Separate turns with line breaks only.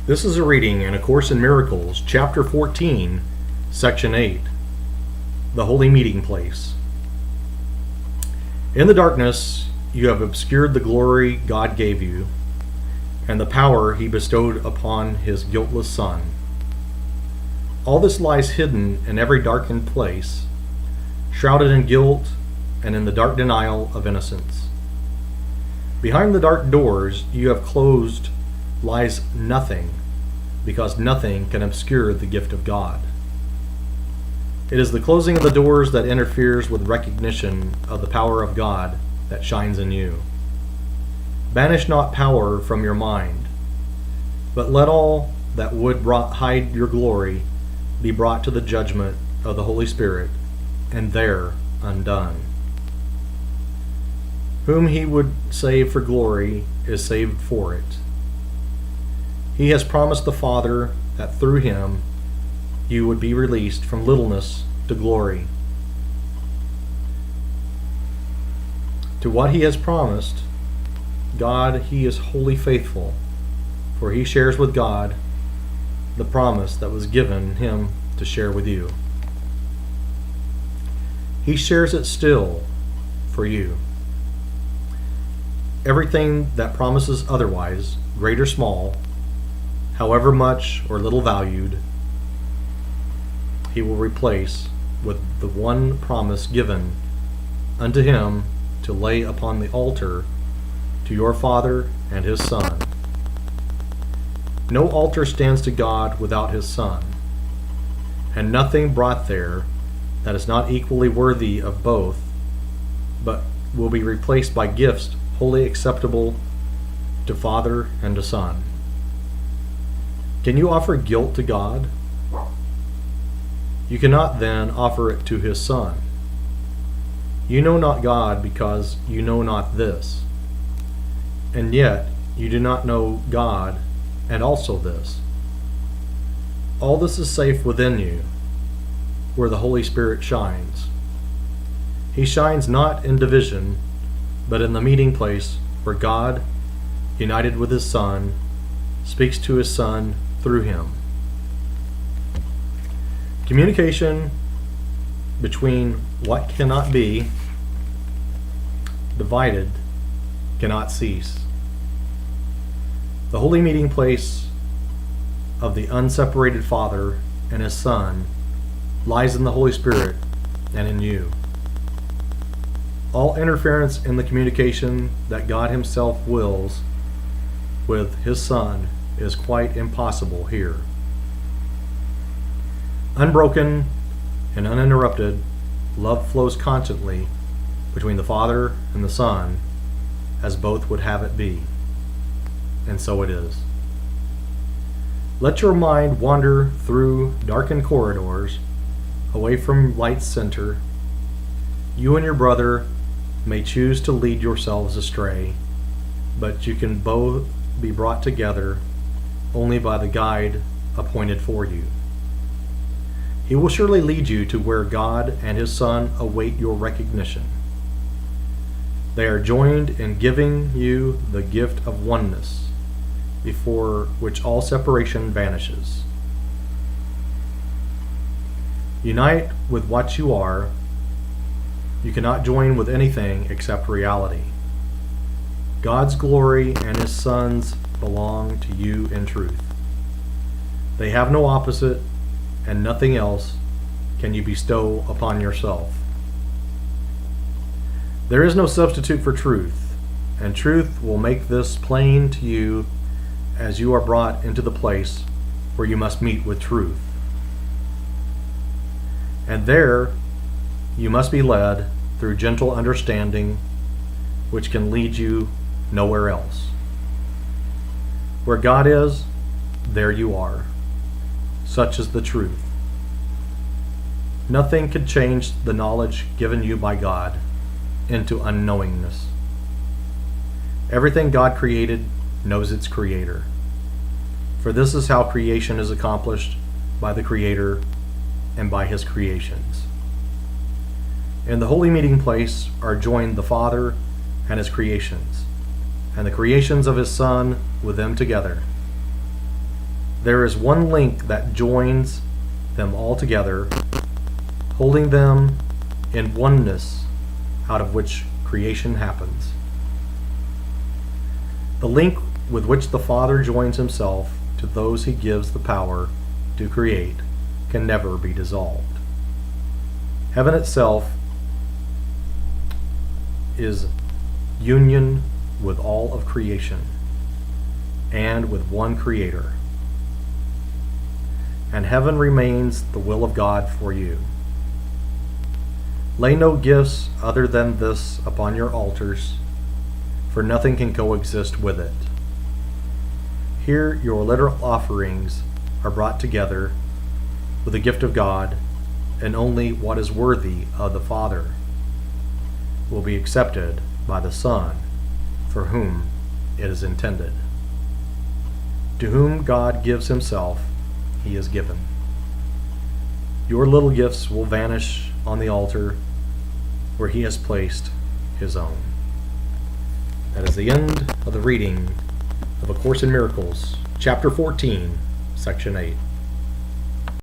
This is a reading in A Course in Miracles, Chapter 14, Section 8, The Holy Meeting Place. In the darkness, you have obscured the glory God gave you, and the power He bestowed upon His guiltless Son. All this lies hidden in every darkened place, shrouded in guilt and in the dark denial of innocence. Behind the dark doors you have closed lies nothing, because nothing can obscure the gift of God. It is the closing of the doors that interferes with recognition of the power of God that shines in you. Banish not power from your mind, but let all that would hide your glory be brought to the judgment of the Holy Spirit, and there undone. Whom He would save for glory is saved for it. He has promised the Father that through Him you would be released from littleness to glory. To what He has promised, God, He is wholly faithful, for He shares with God the promise that was given Him to share with you. He shares it still for you. Everything that promises otherwise, great or small, however much or little valued, He will replace with the one promise given unto Him to lay upon the altar to your Father and His Son. No altar stands to God without His Son, and nothing brought there that is not equally worthy of both, but will be replaced by gifts wholly acceptable to Father and to Son. Can you offer guilt to God? You cannot then offer it to His Son. You know not God because you know not this, and yet you do not know God and also this. All this is safe within you, where the Holy Spirit shines. He shines not in division, but in the meeting place where God, united with His Son, speaks to His Son through Him. Communication between what cannot be divided cannot cease. The holy meeting place of the unseparated Father and His Son lies in the Holy Spirit and in you. All interference in the communication that God Himself wills with His Son is quite impossible here. Unbroken and uninterrupted, love flows constantly between the Father and the Son, as both would have it be. And so it is. Let your mind wander through darkened corridors, away from light's center. You and your brother may choose to lead yourselves astray, but you can both be brought together only by the guide appointed for you. He will surely lead you to where God and His Son await your recognition. They are joined in giving you the gift of oneness, before which all separation vanishes. Unite with what you are. You cannot join with anything except reality. God's glory and His Son's belong to you in truth. They have no opposite, and nothing else can you bestow upon yourself. There is no substitute for truth, and truth will make this plain to you as you are brought into the place where you must meet with truth. And there you must be led through gentle understanding, which can lead you nowhere else. Where God is, there you are. Such is the truth. Nothing could change the knowledge given you by God into unknowingness. Everything God created knows its Creator. For this is how creation is accomplished by the Creator and by His creations. In the holy meeting place are joined the Father and His creations, and the creations of His Son with them together. There is one link that joins them all together, holding them in oneness out of which creation happens. The link with which the Father joins himself to those he gives the power to create can never be dissolved. Heaven itself is union with all of creation and with one Creator. And heaven remains the will of God for you. Lay no gifts other than this upon your altars, for nothing can coexist with it. Here your literal offerings are brought together with the gift of God, and only what is worthy of the Father will be accepted by the Son, for whom it is intended. To whom God gives himself, he is given. Your little gifts will vanish on the altar where he has placed his own. That is the end of the reading of A Course in Miracles, Chapter 14, Section 8.